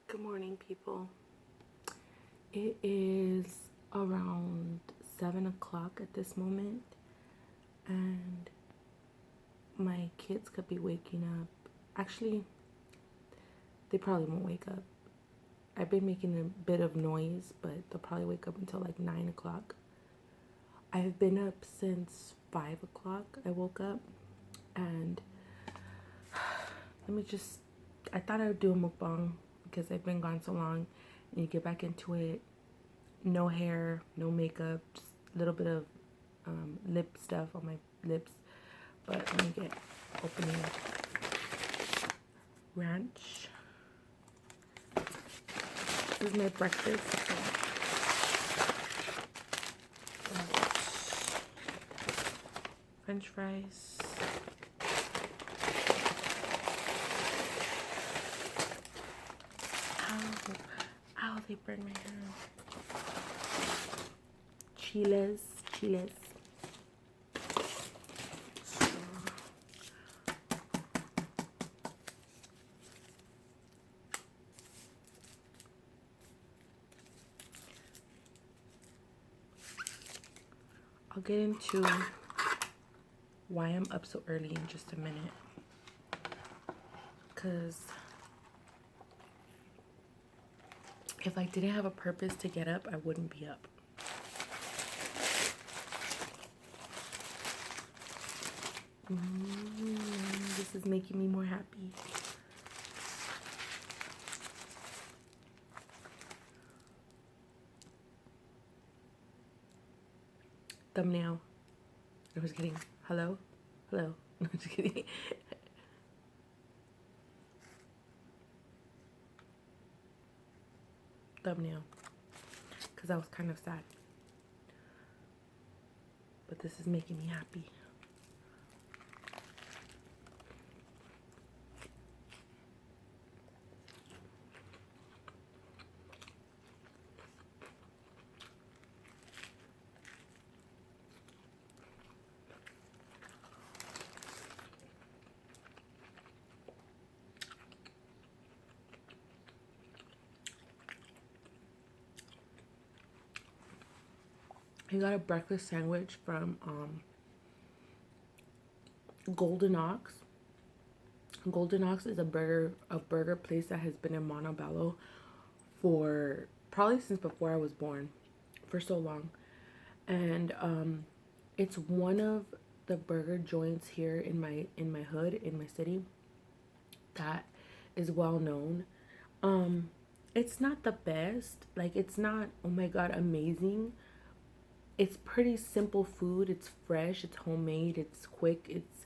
Good morning, people. It is around 7 o'clock at this moment, and my kids could be waking up. Actually, they probably won't wake up. I've been making a bit of noise, but they'll probably wake up until like 9 o'clock. I've been up since 5 o'clock. I woke up, and I thought I would do a mukbang because I've been gone so long, and you get back into it. No hair, no makeup, just a little bit of lip stuff on my lips. But let me get opening ranch. This is my breakfast. French fries. Ow, they burned my hand. Chiles. So, I'll get into why I'm up so early in just a minute. Because if I didn't have a purpose to get up, I wouldn't be up. This is making me more happy. Thumbnail. I was kidding. Hello? No, I'm just kidding. Thumbnail. Because I was kind of sad. But this is making me happy. I got a breakfast sandwich from Golden Ox. Golden Ox is a burger place that has been in Montebello for probably since before I was born, for so long. And it's one of the burger joints here in my hood, in my city, that is well known. It's not the best. Like, it's not, oh my god, amazing. It's pretty simple food. It's fresh, it's homemade, it's quick, it's,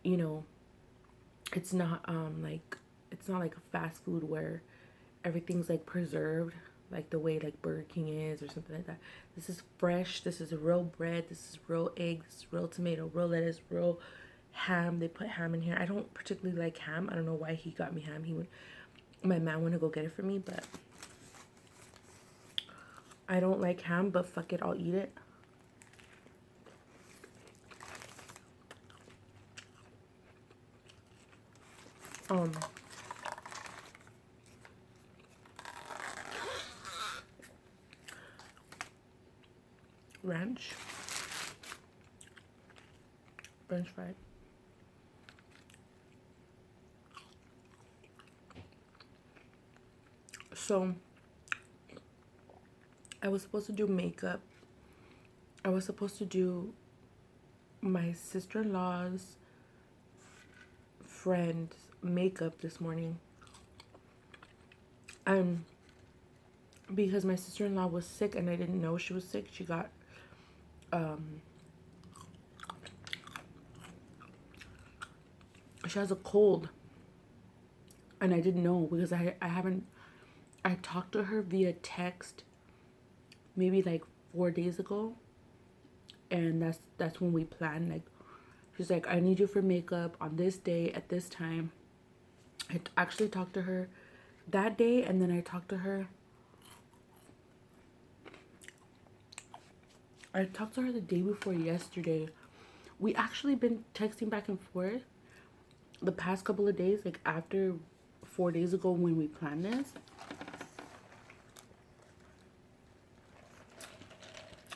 you know, it's not it's not like a fast food where everything's like preserved like the way like Burger King is or something like that. This is fresh, this is real bread, this is real egg, this is real tomato, real lettuce, real ham. They put ham in here. I don't particularly like ham. I don't know why he got me ham. My man went to go get it for me, but I don't like ham, but fuck it, I'll eat it. Ranch, French fry. So I was supposed to do makeup. I was supposed to do my sister-in-law's friend's makeup this morning. And because my sister-in-law was sick and I didn't know she was sick, she got she has a cold, and I didn't know because I talked to her via text maybe like 4 days ago, and that's when we planned. Like, she's like, I need you for makeup on this day at this time. I actually talked to her that day, and then I talked to her the day before yesterday. We actually been texting back and forth the past couple of days, like after 4 days ago when we planned this.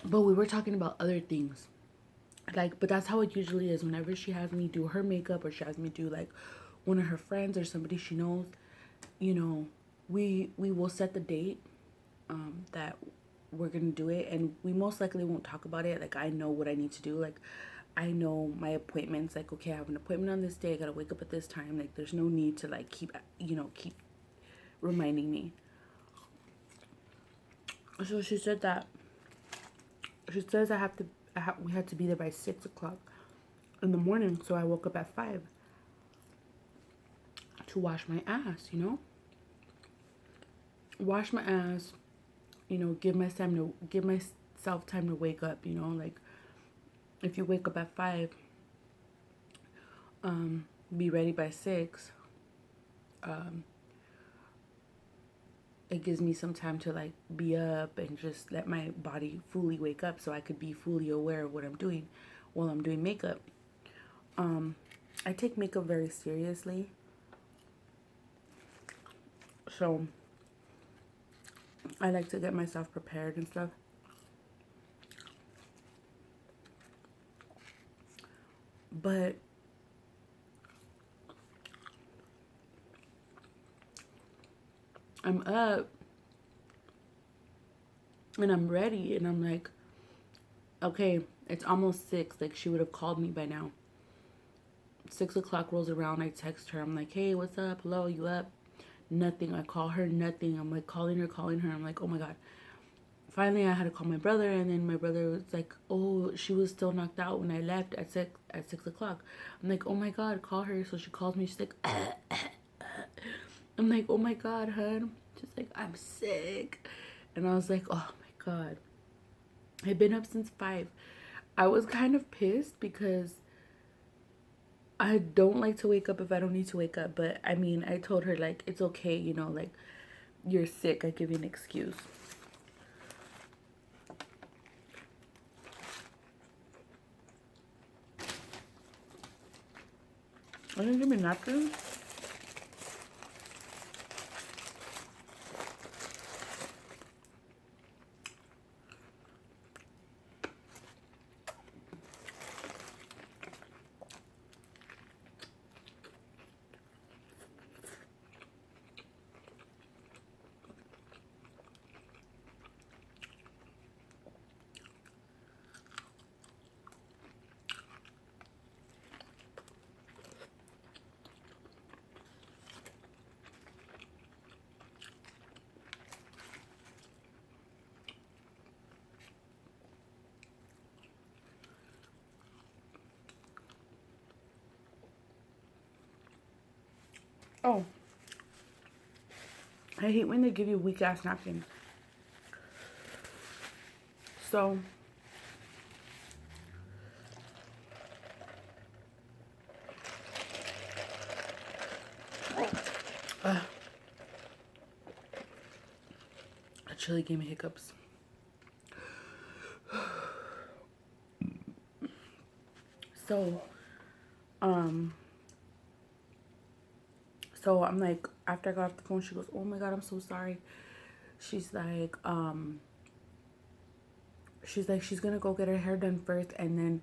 But we were talking about other things. Like, but that's how it usually is. Whenever she has me do her makeup, or she has me do like one of her friends or somebody she knows, you know, we will set the date that we're gonna do it, and we most likely won't talk about it. Like, I know what I need to do. Like, I know my appointments. Like, okay, I have an appointment on this day. I gotta wake up at this time. Like, there's no need to like keep reminding me. So she said that. She says we had to be there by 6 o'clock in the morning. So I woke up at 5 to wash my ass. Wash my ass. Give myself time to wake up. Like, if you wake up at 5, be ready by 6. It gives me some time to like be up and just let my body fully wake up, so I could be fully aware of what I'm doing while I'm doing makeup. I take makeup very seriously, so I like to get myself prepared and stuff. But I'm up and I'm ready, and I'm like, okay, it's almost 6. Like, she would have called me by now. 6 o'clock rolls around. I text her. I'm like, hey, what's up? Hello, you up? Nothing. I call her, nothing. I'm like calling her. I'm like, oh my God. Finally, I had to call my brother, and then my brother was like, oh, she was still knocked out when I left at 6 o'clock. I'm like, oh my God, call her. So she calls me. She's like, I'm like, oh my God, hun. She's like, I'm sick. And I was like, oh my God. I've been up since 5. I was kind of pissed because I don't like to wake up if I don't need to wake up. But I mean, I told her, like, it's okay, like, you're sick. I give you an excuse. I didn't give me napkins. Oh, I hate when they give you weak ass napkins. So chili gave me hiccups. So, so I'm like, after I got off the phone, she goes, oh my God, I'm so sorry. She's like, she's gonna go get her hair done first, and then,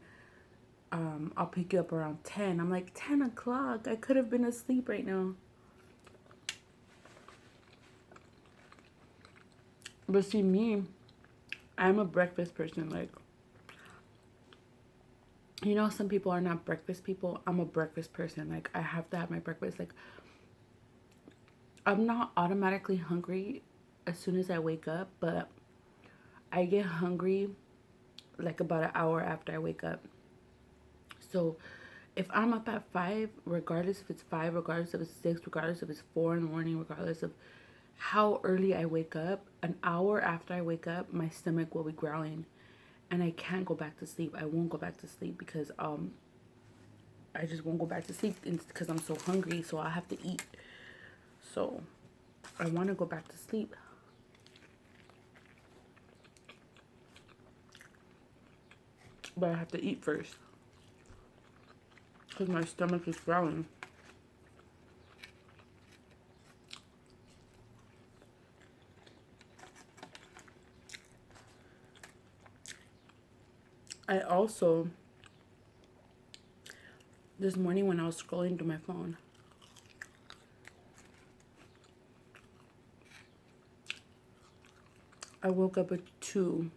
I'll pick you up around 10. I'm like, 10 o'clock? I could have been asleep right now. But see, me, I'm a breakfast person. Like, some people are not breakfast people. I'm a breakfast person. Like, I have to have my breakfast. Like, I'm not automatically hungry as soon as I wake up, but I get hungry like about an hour after I wake up. So if I'm up at 5, regardless if it's 5, regardless if it's 6, regardless if it's 4 in the morning, regardless of how early I wake up, an hour after I wake up, my stomach will be growling and I can't go back to sleep. I won't go back to sleep because I just won't go back to sleep because I'm so hungry, so I have to eat. So I want to go back to sleep. But I have to eat first because my stomach is growling. I also, this morning when I was scrolling through my phone, I woke up at 2.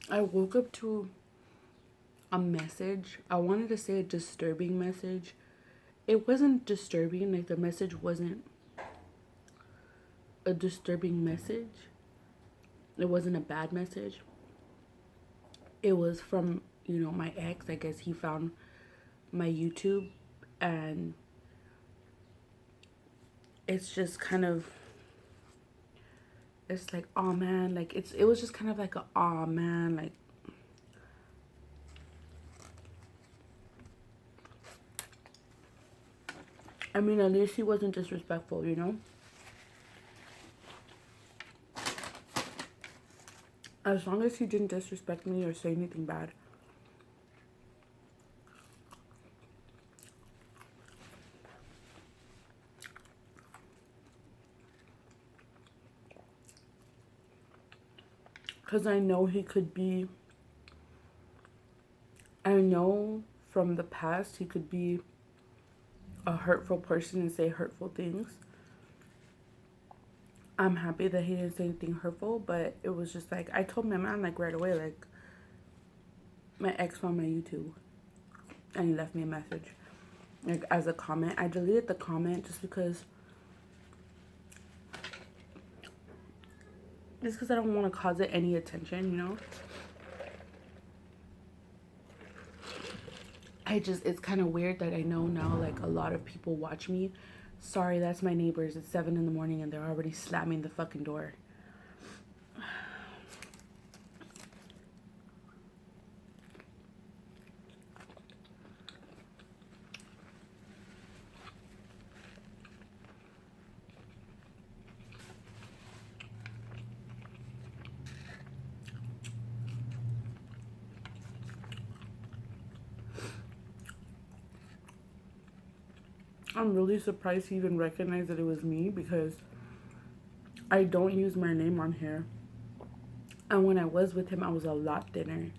I woke up to a message. I wanted to say a disturbing message. It wasn't disturbing, like the message wasn't a disturbing message. It wasn't a bad message. It was from, my ex. I guess he found my YouTube, and it's just kind of, it's like, oh man, like it was just kind of like a, oh man, like, I mean, at least he wasn't disrespectful, As long as he didn't disrespect me or say anything bad. Because I know I know from the past he could be a hurtful person and say hurtful things. I'm happy that he didn't say anything hurtful, but it was just like, I told my man like right away, like, my ex found my YouTube and he left me a message, like, as a comment. I deleted the comment just because I don't want to cause it any attention, it's kind of weird that I know now, like, a lot of people watch me. Sorry, that's my neighbors. It's 7 in the morning and they're already slamming the fucking door. I'm really surprised he even recognized that it was me, because I don't use my name on here. And when I was with him, I was a lot thinner.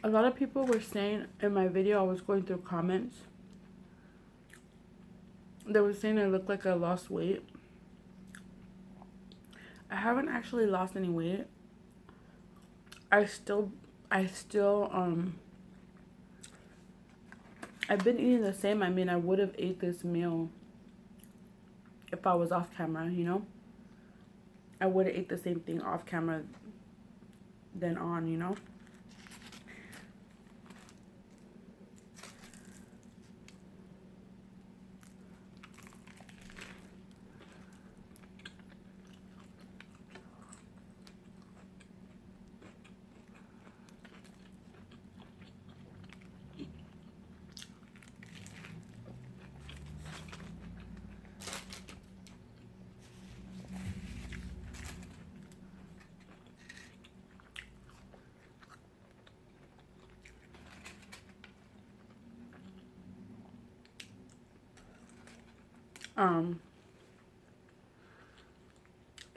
A lot of people were saying in my video, I was going through comments, they were saying I looked like I lost weight. I haven't actually lost any weight. I still, I've been eating the same. I mean, I would have ate this meal if I was off camera, I would have ate the same thing off camera than on.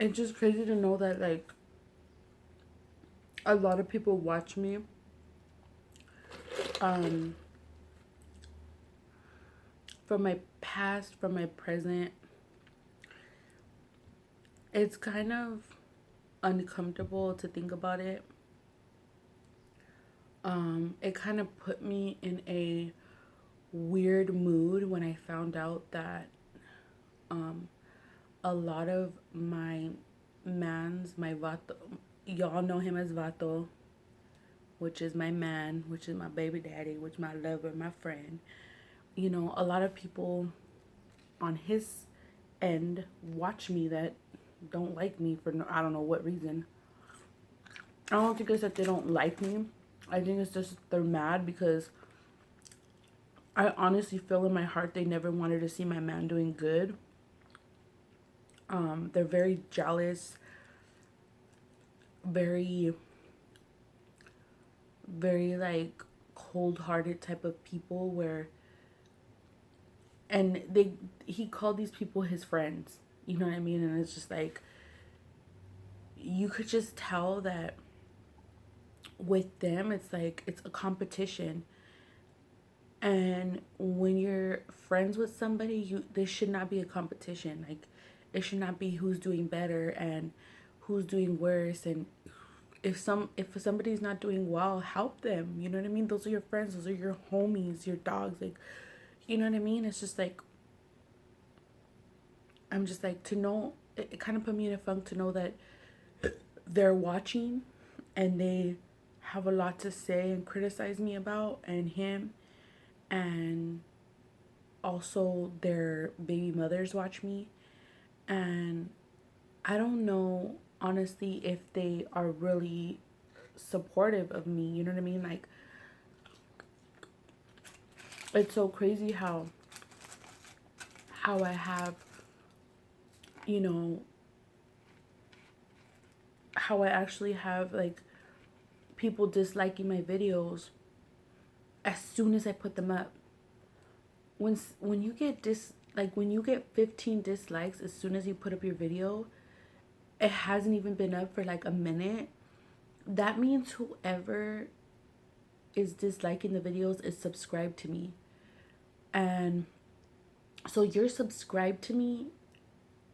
It's just crazy to know that, like, a lot of people watch me from my past, from my present. It's kind of uncomfortable to think about it. It kind of put me in a weird mood when I found out that a lot of my vato, y'all know him as Vato, which is my man, which is my baby daddy, which is my lover, my friend. You know, a lot of people on his end watch me that don't like me for no, I don't know what reason. I don't think it's that they don't like me. I think it's just they're mad because I honestly feel in my heart they never wanted to see my man doing good. They're very jealous, very, very like cold-hearted type of people where, and he called these people his friends. You know what I mean? And it's just like, you could just tell that with them, it's like, it's a competition. And when you're friends with somebody, this should not be a competition. Like, it should not be who's doing better and who's doing worse. And if somebody's not doing well, help them. You know what I mean? Those are your friends. Those are your homies, your dogs. Like, you know what I mean? It's just like, I'm just like, to know, it kind of put me in a funk to know that they're watching and they have a lot to say and criticize me about, and him, and also their baby mothers watch me. And I don't know, honestly, if they are really supportive of me. You know what I mean? Like, it's so crazy how I have, you know, how I actually have like people disliking my videos as soon as I put them up. When you get when you get 15 dislikes as soon as you put up your video, it hasn't even been up for like a minute. That means whoever is disliking the videos is subscribed to me. And so you're subscribed to me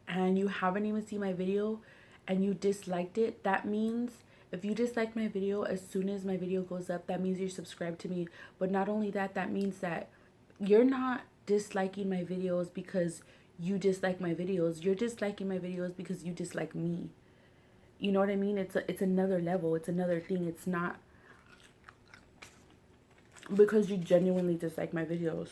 and you haven't even seen my video and you disliked it. That means if you dislike my video as soon as my video goes up, that means you're subscribed to me. But not only that, that means that you're not disliking my videos because you dislike my videos. You're disliking my videos because you dislike me. You know what I mean? It's another level. It's another thing. It's not because you genuinely dislike my videos.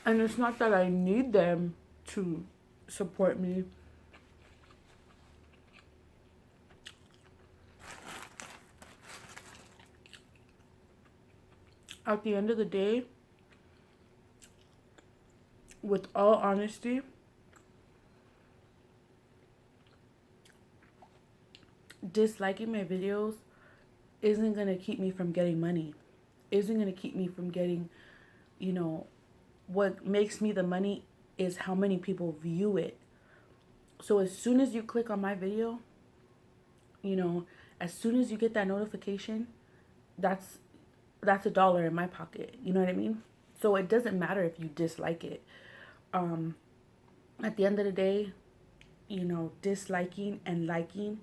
And it's not that I need them to support me. At the end of the day, with all honesty, disliking my videos isn't going to keep me from getting money. Isn't going to keep me from getting, you know, what makes me the money is how many people view it. So as soon as you click on my video, you know, as soon as you get that notification, that's $1 in my pocket. You know what I mean? So it doesn't matter if you dislike it. At the end of the day, you know, disliking and liking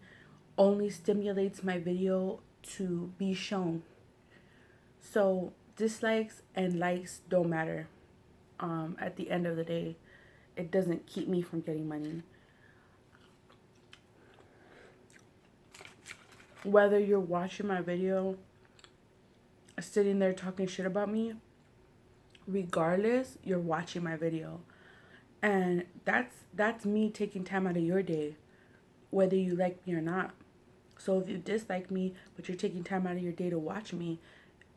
only stimulates my video to be shown. So dislikes and likes don't matter. At the end of the day, it doesn't keep me from getting money. Whether you're watching my video, sitting there talking shit about me, regardless, you're watching my video. And that's me taking time out of your day, whether you like me or not. So if you dislike me, but you're taking time out of your day to watch me,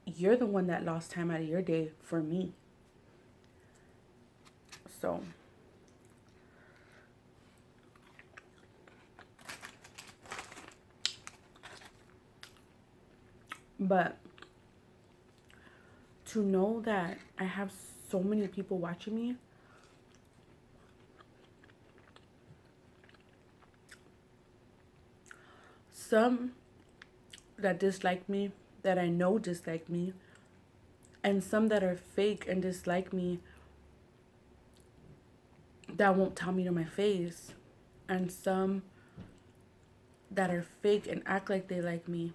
you're the one that lost time out of your day for me. So, but to know that I have so many people watching me, some that dislike me, that I know dislike me, and some that are fake and dislike me that won't tell me to my face, and some that are fake and act like they like me.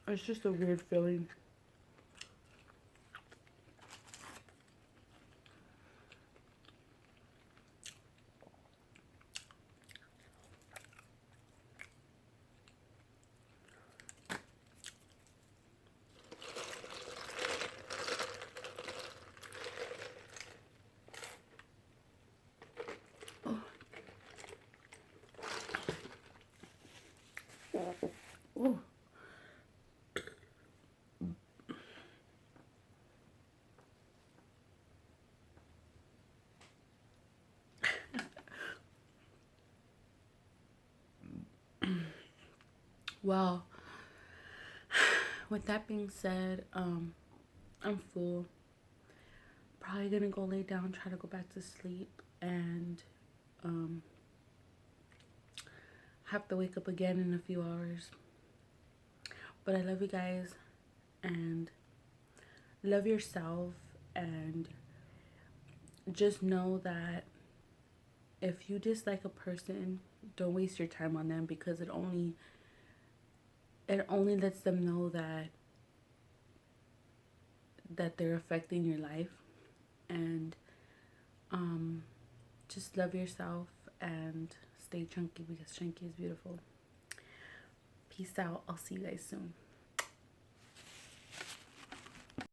It's just a weird feeling. Oh. Well, with that being said, I'm full. Probably gonna go lay down, try to go back to sleep, and um, have to wake up again in a few hours. But I love you guys, and love yourself, and just know that if you dislike a person, don't waste your time on them, because it only lets them know that they're affecting your life. And just love yourself and stay chunky, because chunky is beautiful. Peace out. I'll see you guys soon.